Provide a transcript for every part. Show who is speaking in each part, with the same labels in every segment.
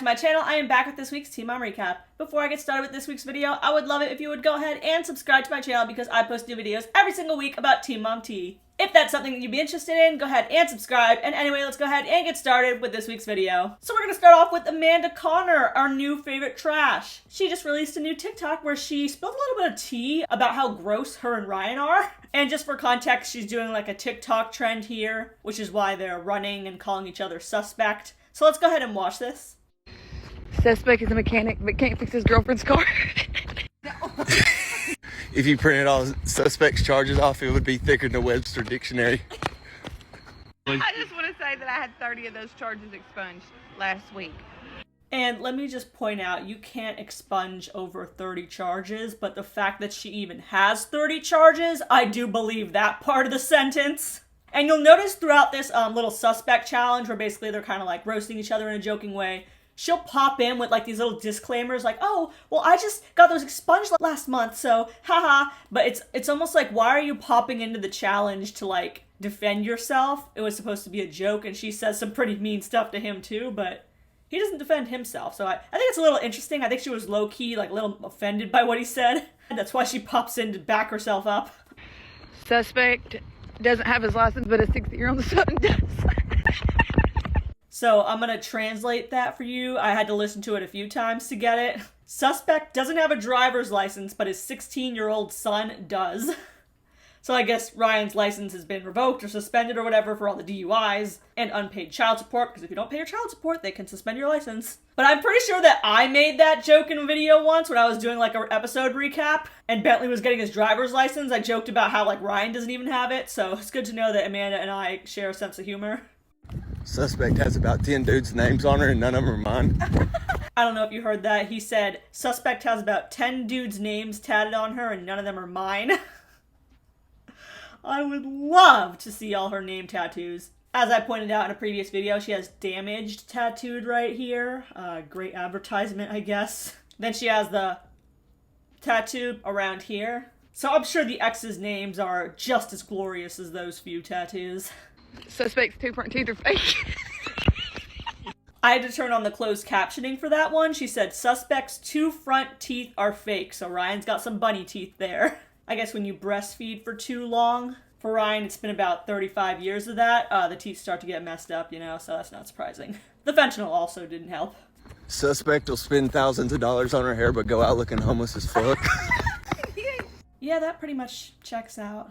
Speaker 1: my channel. I am back with this week's Teen Mom Recap. Before I get started with this week's video, I would love it if you would go ahead and subscribe to my channel because I post new videos every single week about Teen Mom Tea. If that's something that you'd be interested in, go ahead and subscribe. And anyway, let's go ahead and get started with this week's video. So we're going to start off with Amanda Connor, our new favorite trash. She just released a new TikTok where she spilled a little bit of tea about how gross her and Ryan are. And just for context, she's doing like a TikTok trend here, which is why they're running and calling each other suspect. So let's go ahead and watch this.
Speaker 2: Suspect is a mechanic but can't fix his girlfriend's car.
Speaker 3: If you printed all suspects' charges off, it would be thicker than a Webster dictionary.
Speaker 2: I just want to say that I had 30 of those charges expunged last week.
Speaker 1: And let me just point out, you can't expunge over 30 charges, but the fact that she even has 30 charges, I do believe that part of the sentence. And you'll notice throughout this little suspect challenge, where basically they're kind of like roasting each other in a joking way, she'll pop in with like these little disclaimers like, oh, well, I just got those expunged last month, so haha. But it's almost like, why are you popping into the challenge to like defend yourself? It was supposed to be a joke, and she says some pretty mean stuff to him too, but he doesn't defend himself. So I think it's a little interesting. I think she was low-key, like a little offended by what he said. And that's why she pops in to back herself up.
Speaker 2: Suspect doesn't have his license, but a 60-year-old son does.
Speaker 1: So I'm going to translate that for you. I had to listen to it a few times to get it. Suspect doesn't have a driver's license, but his 16-year-old son does. So I guess Ryan's license has been revoked or suspended or whatever for all the DUIs and unpaid child support, because if you don't pay your child support, they can suspend your license. But I'm pretty sure that I made that joke in a video once when I was doing like an episode recap and Bentley was getting his driver's license. I joked about how like Ryan doesn't even have it, so it's good to know that Amanda and I share a sense of humor.
Speaker 3: Suspect has about 10 dudes' names on her and none of them are mine.
Speaker 1: I don't know if you heard that. He said, suspect has about 10 dudes' names tatted on her and none of them are mine. I would love to see all her name tattoos. As I pointed out in a previous video, she has damaged tattooed right here. Great advertisement, I guess. Then she has the tattoo around here. So I'm sure the ex's names are just as glorious as those few tattoos.
Speaker 2: Suspect's two front teeth are fake.
Speaker 1: I had to turn on the closed captioning for that one. She said, suspect's two front teeth are fake. So Ryan's got some bunny teeth there. I guess when you breastfeed for too long, for Ryan, it's been about 35 years of that, the teeth start to get messed up, you know, so that's not surprising. The fentanyl also didn't help.
Speaker 3: Suspect will spend thousands of dollars on her hair but go out looking homeless as fuck.
Speaker 1: Yeah, that pretty much checks out.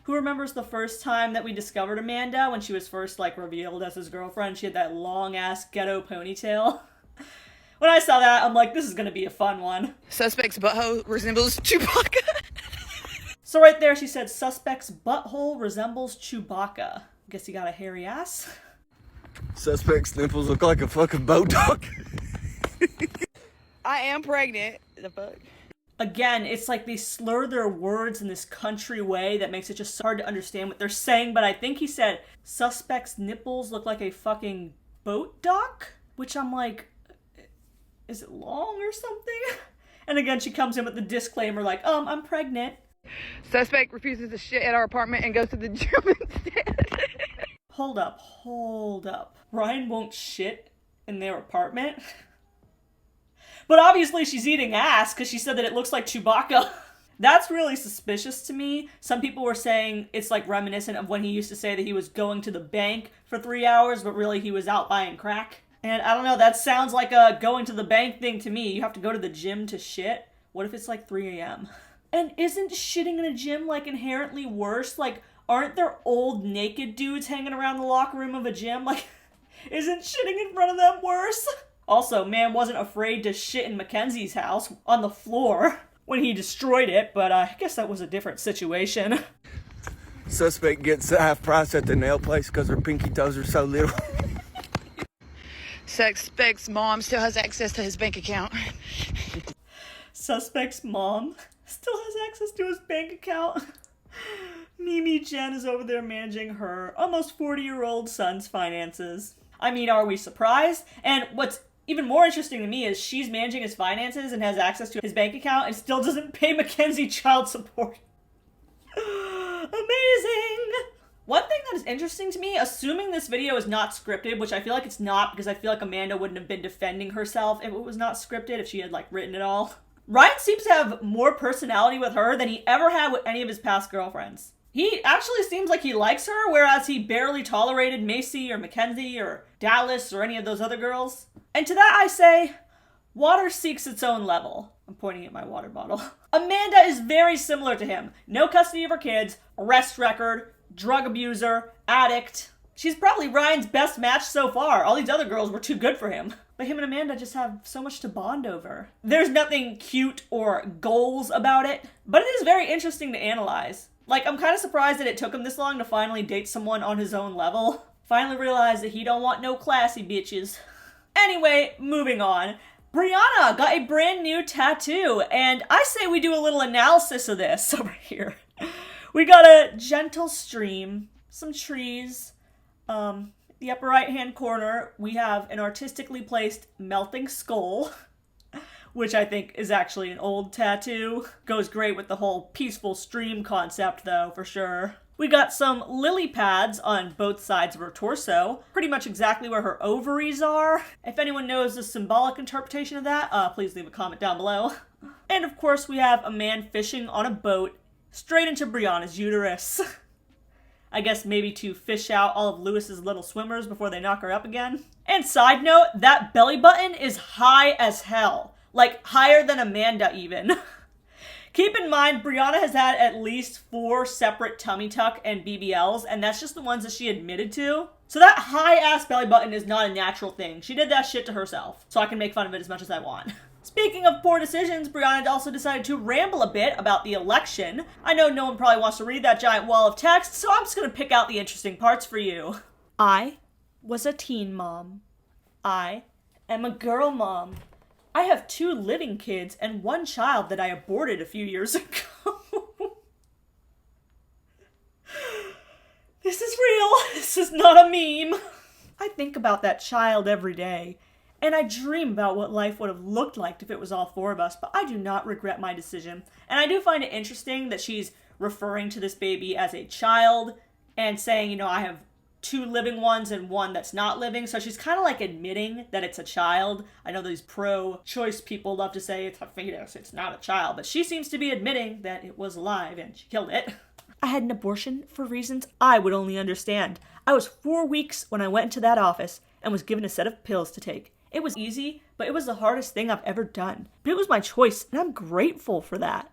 Speaker 1: Who remembers the first time that we discovered Amanda when she was first, like, revealed as his girlfriend? She had that long-ass ghetto ponytail. When I saw that, I'm like, this is gonna be a fun one.
Speaker 2: Suspect's butthole resembles Chewbacca.
Speaker 1: So right there, she said, suspect's butthole resembles Chewbacca. Guess he got a hairy ass.
Speaker 3: Suspect's nipples look like a fucking boat dog.
Speaker 2: I am pregnant. The fuck?
Speaker 1: Again, it's like they slur their words in this country way that makes it just hard to understand what they're saying, but I think he said, suspect's nipples look like a fucking boat dock? Which I'm like, is it long or something? And again, she comes in with the disclaimer like, I'm pregnant.
Speaker 2: Suspect refuses to shit at our apartment and goes to the gym instead.
Speaker 1: Hold up. Ryan won't shit in their apartment? But obviously she's eating ass because she said that it looks like Chewbacca. That's really suspicious to me. Some people were saying it's like reminiscent of when he used to say that he was going to the bank for 3 hours, but really he was out buying crack. And I don't know, that sounds like a going to the bank thing to me. You have to go to the gym to shit. What if it's like 3 a.m.? And isn't shitting in a gym like inherently worse? Like, aren't there old naked dudes hanging around the locker room of a gym? Like, isn't shitting in front of them worse? Also, man wasn't afraid to shit in Mackenzie's house on the floor when he destroyed it, but I guess that was a different situation.
Speaker 3: Suspect gets half price at the nail place because her pinky toes are so little.
Speaker 2: Suspect's mom still has access to his bank account.
Speaker 1: Suspect's mom still has access to his bank account. Mimi Jen is over there managing her almost 40-year-old son's finances. I mean, are we surprised? And what's even more interesting to me is she's managing his finances and has access to his bank account and still doesn't pay Mackenzie child support. Amazing! One thing that is interesting to me, assuming this video is not scripted, which I feel like it's not because I feel like Amanda wouldn't have been defending herself if it was not scripted, if she had like written it all. Ryan seems to have more personality with her than he ever had with any of his past girlfriends. He actually seems like he likes her, whereas he barely tolerated Macy or Mackenzie or Dallas or any of those other girls. And to that I say, water seeks its own level. I'm pointing at my water bottle. Amanda is very similar to him. No custody of her kids, arrest record, drug abuser, addict. She's probably Ryan's best match so far. All these other girls were too good for him. But him and Amanda just have so much to bond over. There's nothing cute or goals about it, but it is very interesting to analyze. Like, I'm kind of surprised that it took him this long to finally date someone on his own level. Finally realized that he don't want no classy bitches. Anyway, moving on. Briana got a brand new tattoo, and I say we do a little analysis of this over here. We got a gentle stream, some trees. The upper right-hand corner, we have an artistically placed melting skull, which I think is actually an old tattoo. Goes great with the whole peaceful stream concept, though, for sure. We got some lily pads on both sides of her torso, pretty much exactly where her ovaries are. If anyone knows the symbolic interpretation of that, please leave a comment down below. And of course, we have a man fishing on a boat straight into Briana's uterus. I guess maybe to fish out all of Lewis's little swimmers before they knock her up again. And side note, that belly button is high as hell. Like, higher than Amanda even. Keep in mind, Briana has had at least 4 separate tummy tuck and BBLs, and that's just the ones that she admitted to. So that high-ass belly button is not a natural thing. She did that shit to herself, so I can make fun of it as much as I want. Speaking of poor decisions, Briana also decided to ramble a bit about the election. I know no one probably wants to read that giant wall of text, so I'm just going to pick out the interesting parts for you. I was a teen mom. I am a girl mom. I have 2 living kids and 1 child that I aborted a few years ago. This is real. This is not a meme. I think about that child every day. And I dream about what life would have looked like if it was all 4 of us, but I do not regret my decision. And I do find it interesting that she's referring to this baby as a child and saying, you know, I have 2 living ones and 1 that's not living. So she's kind of like admitting that it's a child. I know these pro-choice people love to say it's a fetus, it's not a child, but she seems to be admitting that it was alive and she killed it. I had an abortion for reasons I would only understand. I was 4 weeks when I went into that office and was given a set of pills to take. It was easy, but it was the hardest thing I've ever done. But it was my choice, and I'm grateful for that.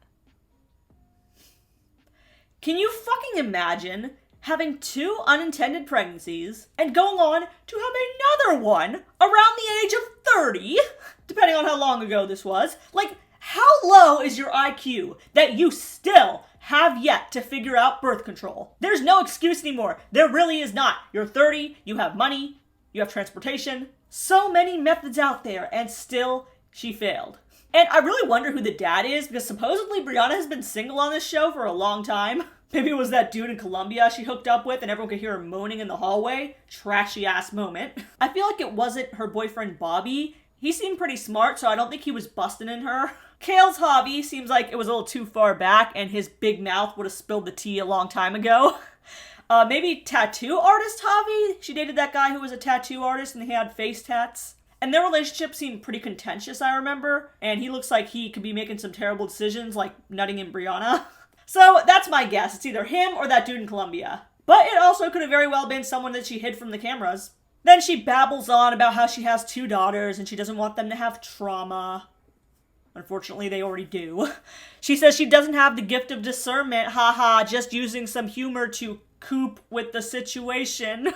Speaker 1: Can you fucking imagine having 2 unintended pregnancies and going on to have another one around the age of 30, depending on how long ago this was? Like, how low is your IQ that you still have yet to figure out birth control? There's no excuse anymore. There really is not. You're 30, you have money, you have transportation. So many methods out there, and still, she failed. And I really wonder who the dad is, because supposedly Briana has been single on this show for a long time. Maybe it was that dude in Colombia she hooked up with and everyone could hear her moaning in the hallway. Trashy ass moment. I feel like it wasn't her boyfriend Bobby. He seemed pretty smart, so I don't think he was busting in her. Kale's hobby seems like it was a little too far back and his big mouth would have spilled the tea a long time ago. Maybe tattoo artist hobby? She dated that guy who was a tattoo artist and he had face tats. And their relationship seemed pretty contentious, I remember. And he looks like he could be making some terrible decisions, like nutting in Briana. So that's my guess. It's either him or that dude in Colombia. But it also could have very well been someone that she hid from the cameras. Then she babbles on about how she has 2 daughters and she doesn't want them to have trauma. Unfortunately, they already do. She says she doesn't have the gift of discernment, haha, just using some humor to cope with the situation.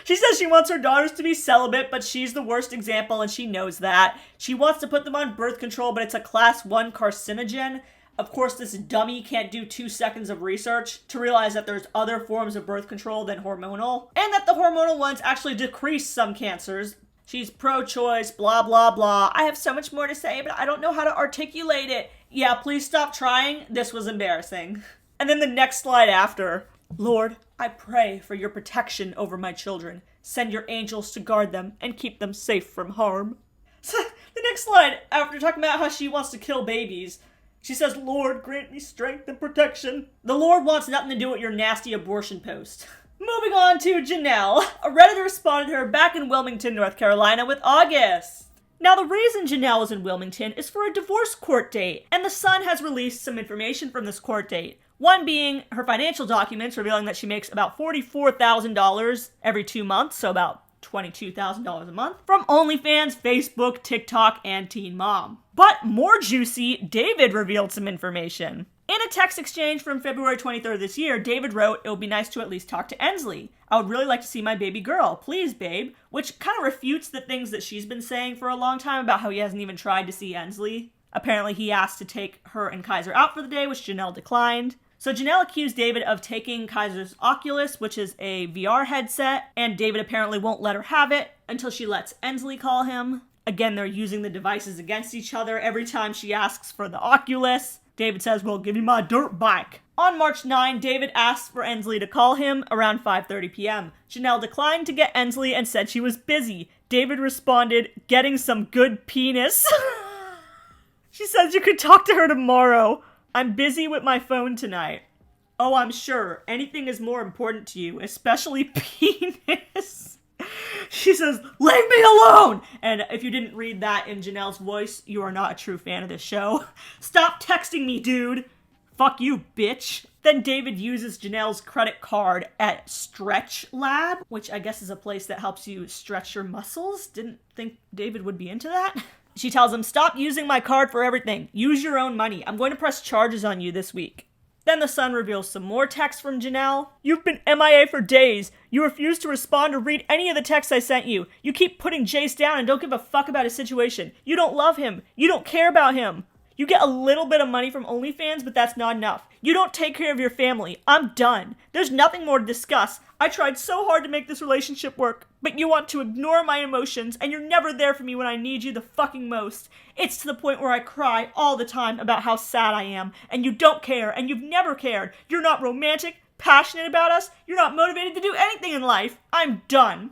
Speaker 1: She says she wants her daughters to be celibate, but she's the worst example and she knows that. She wants to put them on birth control, but it's a class 1 carcinogen. Of course, this dummy can't do 2 seconds of research to realize that there's other forms of birth control than hormonal, and that the hormonal ones actually decrease some cancers. She's pro-choice, blah, blah, blah. I have so much more to say, but I don't know how to articulate it. Yeah, please stop trying. This was embarrassing. And then the next slide after. Lord, I pray for your protection over my children. Send your angels to guard them and keep them safe from harm. So, the next slide, after talking about how she wants to kill babies, she says, Lord, grant me strength and protection. The Lord wants nothing to do with your nasty abortion post. Moving on to Jenelle. A Redditor responded to her back in Wilmington, North Carolina with August. Now, the reason Jenelle is in Wilmington is for a divorce court date, and The Sun has released some information from this court date. One being her financial documents revealing that she makes about $44,000 every 2 months, so about $22,000 a month, from OnlyFans, Facebook, TikTok, and Teen Mom. But more juicy, David revealed some information. In a text exchange from February 23rd this year, David wrote, "It would be nice to at least talk to Ensley. I would really like to see my baby girl. Please, babe." Which kind of refutes the things that she's been saying for a long time about how he hasn't even tried to see Ensley. Apparently he asked to take her and Kaiser out for the day, which Jenelle declined. So Jenelle accused David of taking Kaiser's Oculus, which is a VR headset, and David apparently won't let her have it until she lets Ensley call him. Again, they're using the devices against each other every time she asks for the Oculus. David says, "Well, give me my dirt bike." On March 9, David asked for Ensley to call him around 5:30 p.m. Jenelle declined to get Ensley and said she was busy. David responded, "Getting some good penis." She says you could talk to her tomorrow. "I'm busy with my phone tonight." "Oh, I'm sure. Anything is more important to you, especially penis." She says, "Leave me alone!" And if you didn't read that in Jenelle's voice, you are not a true fan of this show. "Stop texting me, dude." "Fuck you, bitch." Then David uses Jenelle's credit card at Stretch Lab, which I guess is a place that helps you stretch your muscles. Didn't think David would be into that. She tells him, "Stop using my card for everything. Use your own money. I'm going to press charges on you this week." Then The Sun reveals some more texts from Jenelle. "You've been MIA for days. You refuse to respond or read any of the texts I sent you. You keep putting Jace down and don't give a fuck about his situation. You don't love him. You don't care about him. You get a little bit of money from OnlyFans, but that's not enough. You don't take care of your family. I'm done. There's nothing more to discuss. I tried so hard to make this relationship work, but you want to ignore my emotions, and you're never there for me when I need you the fucking most. It's to the point where I cry all the time about how sad I am, and you don't care, and you've never cared. You're not romantic, passionate about us. You're not motivated to do anything in life. I'm done.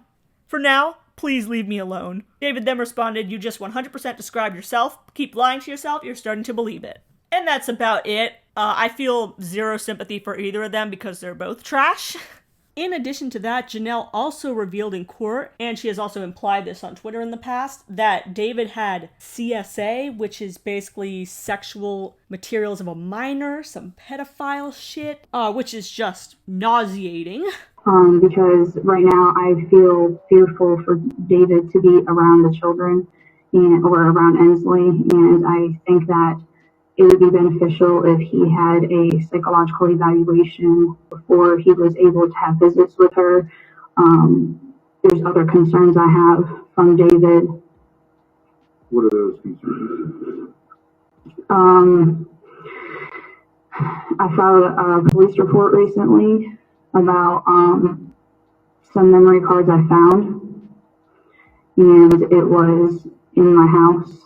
Speaker 1: For now, please leave me alone." David then responded, "You just 100% describe yourself. Keep lying to yourself. You're starting to believe it." And that's about it. I feel zero sympathy for either of them because they're both trash. In addition to that, Jenelle also revealed in court, and she has also implied this on Twitter in the past, that David had CSA, which is basically sexual materials of a minor, some pedophile shit, which is just nauseating.
Speaker 4: Because right now I feel fearful for David to be around the children or around Ensley, and I think that it would be beneficial if he had a psychological evaluation before he was able to have visits with her. There's other concerns I have from David.
Speaker 5: What are those concerns?
Speaker 4: I filed a police report recently about some memory cards I found, and it was in my house.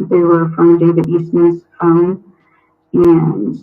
Speaker 4: They were from David Eastman's phone, and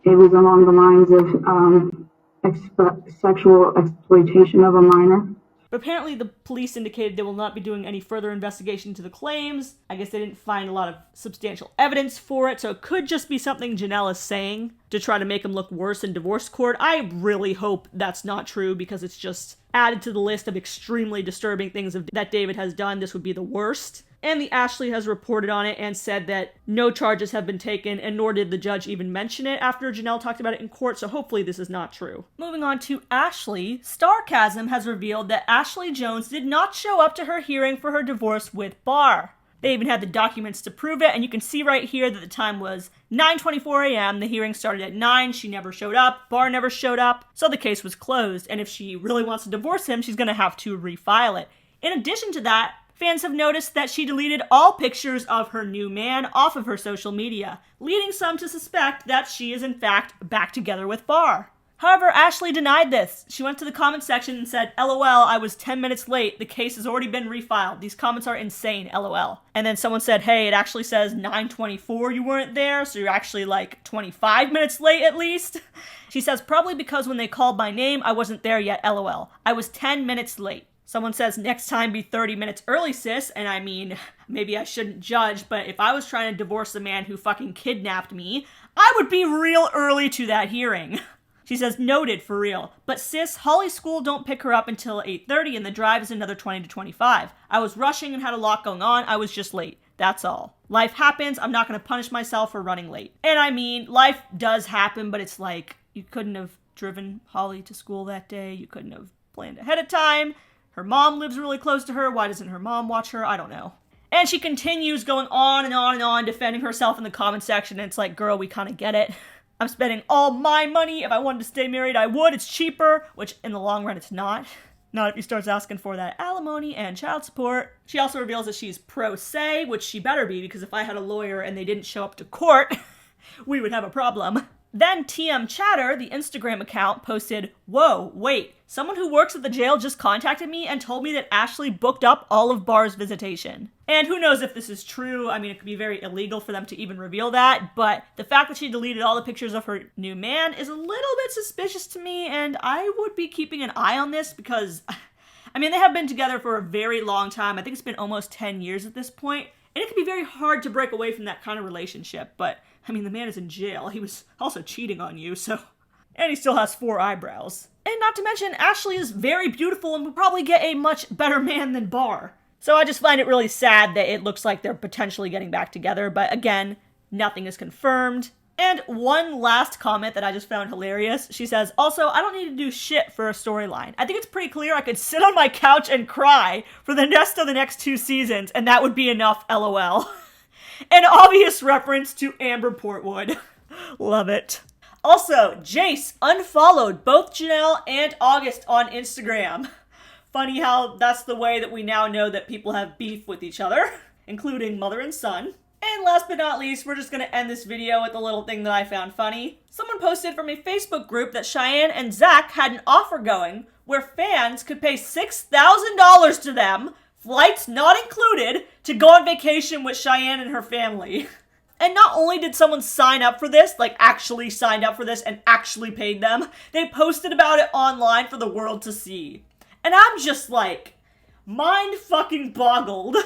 Speaker 4: it was along the lines of sexual exploitation of a minor.
Speaker 1: But apparently the police indicated they will not be doing any further investigation into the claims. I guess they didn't find a lot of substantial evidence for it, so it could just be something Jenelle is saying to try to make him look worse in divorce court. I really hope that's not true because it's just added to the list of extremely disturbing things that David has done. This would be the worst. And the Ashley has reported on it and said that no charges have been taken, and nor did the judge even mention it after Jenelle talked about it in court, so hopefully this is not true. Moving on to Ashley, Starcasm has revealed that Ashley Jones did not show up to her hearing for her divorce with Barr. They even had the documents to prove it, and you can see right here that the time was 9:24 a.m. The hearing started at 9. She never showed up. Barr never showed up. So the case was closed, and if she really wants to divorce him, she's going to have to refile it. In addition to that, fans have noticed that she deleted all pictures of her new man off of her social media, leading some to suspect that she is in fact back together with Barr. However, Ashley denied this. She went to the comment section and said, "LOL, I was 10 minutes late. The case has already been refiled. These comments are insane, LOL." And then someone said, "Hey, it actually says 9:24 you weren't there, so you're actually like 25 minutes late at least." She says, "Probably because when they called my name, I wasn't there yet, LOL. I was 10 minutes late." Someone says, "Next time be 30 minutes early, sis." And I mean, maybe I shouldn't judge, but if I was trying to divorce the man who fucking kidnapped me, I would be real early to that hearing. She says, noted, for real. But sis, Holly's school don't pick her up until 8:30 and the drive is another 20 to 25. I was rushing and had a lot going on. I was just late. That's all. Life happens. I'm not going to punish myself for running late. And I mean, life does happen, but it's like, you couldn't have driven Holly to school that day. You couldn't have planned ahead of time. Her mom lives really close to her. Why doesn't her mom watch her? I don't know. And she continues going on and on and on, defending herself in the comment section. And it's like, girl, we kind of get it. I'm spending all my money. If I wanted to stay married, I would. It's cheaper, which in the long run, it's not. Not if he starts asking for that alimony and child support. She also reveals that she's pro se, which she better be, because if I had a lawyer and they didn't show up to court, we would have a problem. Then TM Chatter, the Instagram account, posted, whoa, wait, someone who works at the jail just contacted me and told me that Ashley booked up all of Barr's visitation. And who knows if this is true. I mean, it could be very illegal for them to even reveal that, but the fact that she deleted all the pictures of her new man is a little bit suspicious to me, and I would be keeping an eye on this because, I mean, they have been together for a very long time. I think it's been almost 10 years at this point, and it can be very hard to break away from that kind of relationship, but I mean, the man is in jail. He was also cheating on you, so... And he still has 4 eyebrows. And not to mention, Ashley is very beautiful and would probably get a much better man than Barr. So I just find it really sad that it looks like they're potentially getting back together, but again, nothing is confirmed. And one last comment that I just found hilarious. She says, also, I don't need to do shit for a storyline. I think it's pretty clear I could sit on my couch and cry for the rest of the next 2 seasons, and that would be enough, LOL. An obvious reference to Amber Portwood. Love it. Also, Jace unfollowed both Jenelle and August on Instagram. Funny how that's the way that we now know that people have beef with each other, including mother and son. And last but not least, we're just going to end this video with a little thing that I found funny. Someone posted from a Facebook group that Cheyenne and Zach had an offer going where fans could pay $6,000 to them, flights not included, to go on vacation with Cheyenne and her family. And not only did someone sign up for this, like actually signed up for this and actually paid them, they posted about it online for the world to see. And I'm just like, mind fucking boggled.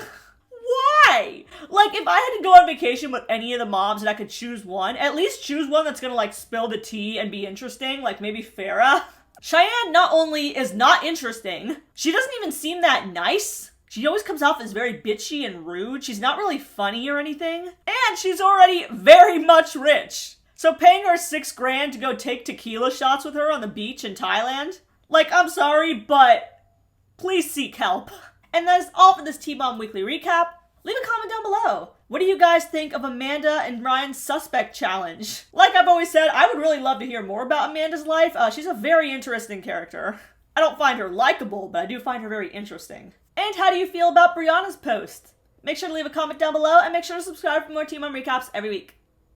Speaker 1: Why? Like, if I had to go on vacation with any of the moms and I could choose one, at least choose one that's gonna like spill the tea and be interesting, like maybe Farrah. Cheyenne not only is not interesting, she doesn't even seem that nice. She always comes off as very bitchy and rude. She's not really funny or anything. And she's already very much rich. So paying her $6,000 to go take tequila shots with her on the beach in Thailand? Like, I'm sorry, but please seek help. And that is all for this T-Bomb Weekly Recap. Leave a comment down below. What do you guys think of Amanda and Ryan's suspect challenge? Like I've always said, I would really love to hear more about Amanda's life. She's a very interesting character. I don't find her likable, but I do find her very interesting. And how do you feel about Briana's post? Make sure to leave a comment down below and make sure to subscribe for more T-Bomb recaps every week.